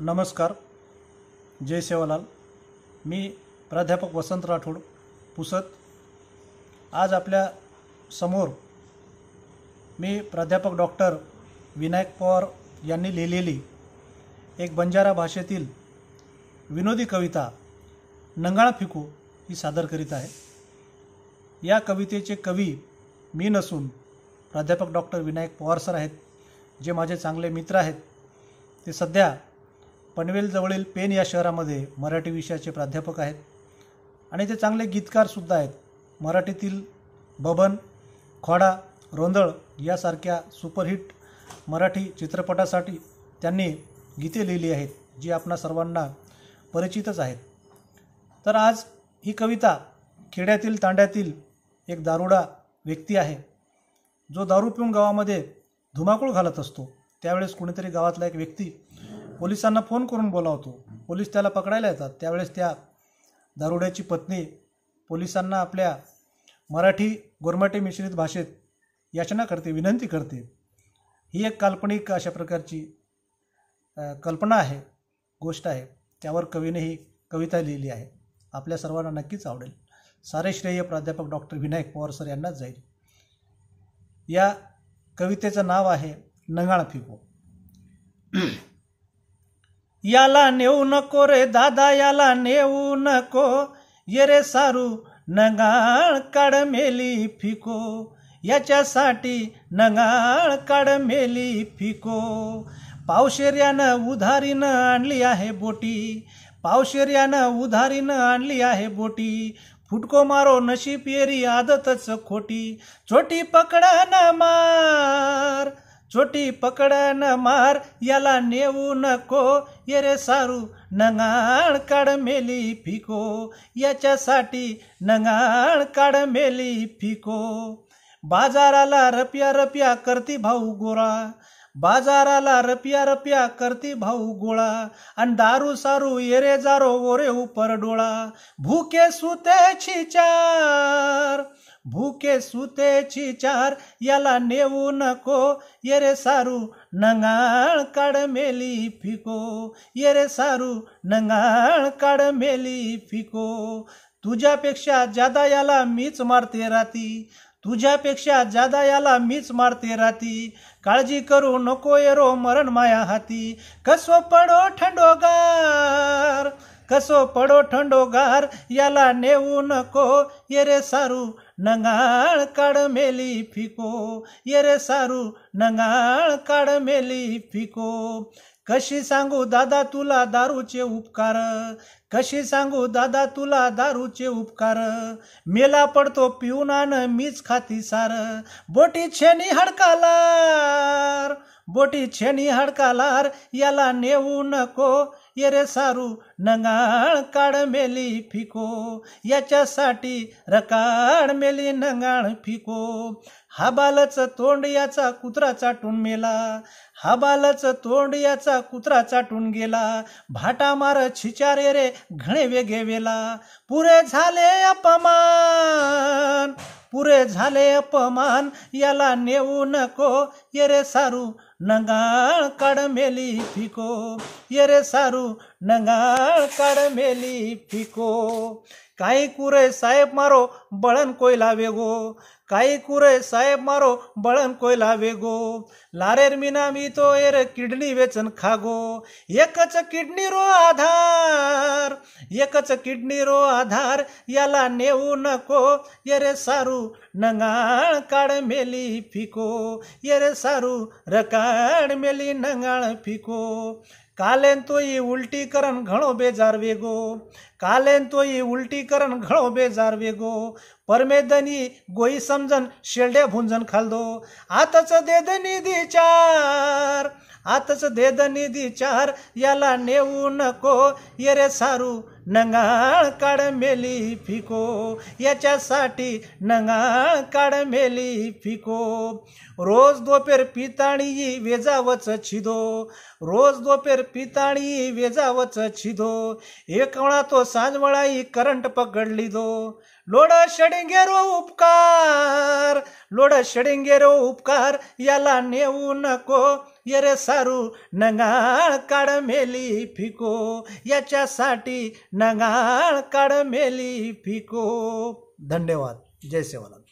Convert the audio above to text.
नमस्कार. जय सेवालाल. मी प्राध्यापक वसंत राठोड पुसद. आज आपल्या समोर मी प्राध्यापक डॉक्टर विनायक पवार यांनी लिहिलेली एक बंजारा भाषेतील विनोदी कविता नंगाळ फिकू ही सादर करीत आहे. या कवितेचे कवी मी नसून प्राध्यापक डॉक्टर विनायक पवार सर आहेत, जे माझे चांगले मित्र आहेत. ते सध्या पनवेलजवळील पेन या शहरामध्ये मराठी विषयाचे प्राध्यापक आहेत आणि ते चांगले गीतकारसुद्धा आहेत. मराठीतील बबन, खोडा, रोंदळ यासारख्या सुपरहिट मराठी चित्रपटासाठी त्यांनी गीते लिहिली आहेत, जी आपणा सर्वांना परिचितच आहेत. तर आज ही कविता खेड्यातील तांड्यातील एक दारुडा व्यक्ती आहे, जो दारू पिऊन गावामध्ये धुमाकूळ घालत असतो. त्यावेळेस कोणीतरी गावातला एक व्यक्ती पोलिसांना फोन करून बोलावतो. पोलीस त्याला पकडायला येतात. त्यावेळेस त्या दारुड्याची पत्नी पोलिसांना आपल्या मराठी गोरमाटी मिश्रित भाषेत याचना करते, विनंती करते. ही एक काल्पनिक अशा प्रकारची कल्पना आहे, गोष्ट आहे. त्यावर कवीने ही कविता लिहिली आहे. आपल्या सर्वांना नक्कीच आवडेल. सारे श्रेय प्राध्यापक डॉक्टर विनायक पवार सर यांनाच जाईल. या कवितेचं नाव आहे नंगाळ फिकू. याला नेऊ नको रे दादा, याला नेऊ नको, ये रे सारू नंगाळ काढ मेली फिको, याच्यासाठी नंगाळ काढ मेली फिको. पावशेर्यानं उधारीनं आणली आहे बोटी, पावशेर्यानं उधारीनं आणली आहे बोटी. फुटको मारो नशीब येरी आदतच खोटी, छोटी पकडन मार, छोटी पकडन मार, याला नेऊ नको, ये रे सारू नंगाळ काढ मेली फिको, याच्यासाठी नंगाळ काढ मेली फिको. बाजाराला रप्या रप्या करती भाऊ गोळा, बाजाराला रप्या रप्या करती भाऊ गोळा, आणि दारू सारू येरे जारो ओरे उपर डोळा. भूके सुतेची चार, भूके सुतेची चार, याला नेऊ नको, ये रे सारू नंगाळ काढ मेली फिको, ये रे सारू नंगाळ काढ मेली फिको. तुझ्यापेक्षा जादा याला मीच मारते राती, तुझ्यापेक्षा जादा याला मीच मारते राती. काळजी करू नको येरो मरण माया हाती. कसो पडो थंडोगार, कसो पडो थंडोगार, याला नेऊ नको, ये रे सारू नंगाळ काढ मेली फिको, ये रे सारू नंगाळ काढ मेली फिको. कशी सांगू दादा तुला दारूचे उपकार, कशी सांगू दादा तुला दारूचे उपकार. मेला पडतो पिऊन आण मीच खाती सार, बोटी छेनी हडकालार, बोटी छेनी हडकालार, याला नेऊ नको, ये रे सारू नंगाळ काढ मेली फिको, याच्यासाठी रकाड मेली नंगाळ फिको. हा बालच तोंड याचा कुत्रा चाटून मेला, हा बालच तोंड याचा कुत्रा चाटून गेला. भाटा मार छिचारे रे घणे वेगे वेला. पुरे झाले अपमान, पुरे झाले अपमान, याला नेऊ नको, ये रे सारू नंगाळ काढ मेली फिको, ये रे सारू नंगाळ काढ मेली फिको. काही कुरे साहेब मारो बळन कोयला वेगो, काही कुरे साहेब मारो बळन कोयला वेगो. लारेर मीना मी तो एर किडनी वेचन खागो. एकच किडनी रो आधार, एकच किडनी रो आधार, याला नेऊ नको, ये रे सारू नंगाळ काढ मेली फिको, ये रे सारू रकाड मेली नंगाळ फिको. कालेन तोई उलटी करन घणो बेजार वेगो, कालेन तोई उलटी करन घणो बेजार वेगो. परमेदनी गोई समजन शेल्ड्या भुंजन खालदो. आतच देद निधी चार, आतच देद निधी चार, याला नेऊ नको, ये रे सारू नंगाळ काढ मेली फिको, याच्यासाठी नंगाळ काढ मेली फिको. रोज दोपेर पिताणी वेजावच छिदो, रोज दोपेर पिताणी वेजावच छिदो. एक वेळा तो सांजवळाई करंट पकडली दो. लोड शेडिंगेरो उपकार, लोड शेडिंगेरो उपकार, याला नेऊ नको ये रे सारू नंगाळ काढ मेली फिको, याच्यासाठी नंगाळ काढ मेली फिको. धन्यवाद. जय सेवालाल.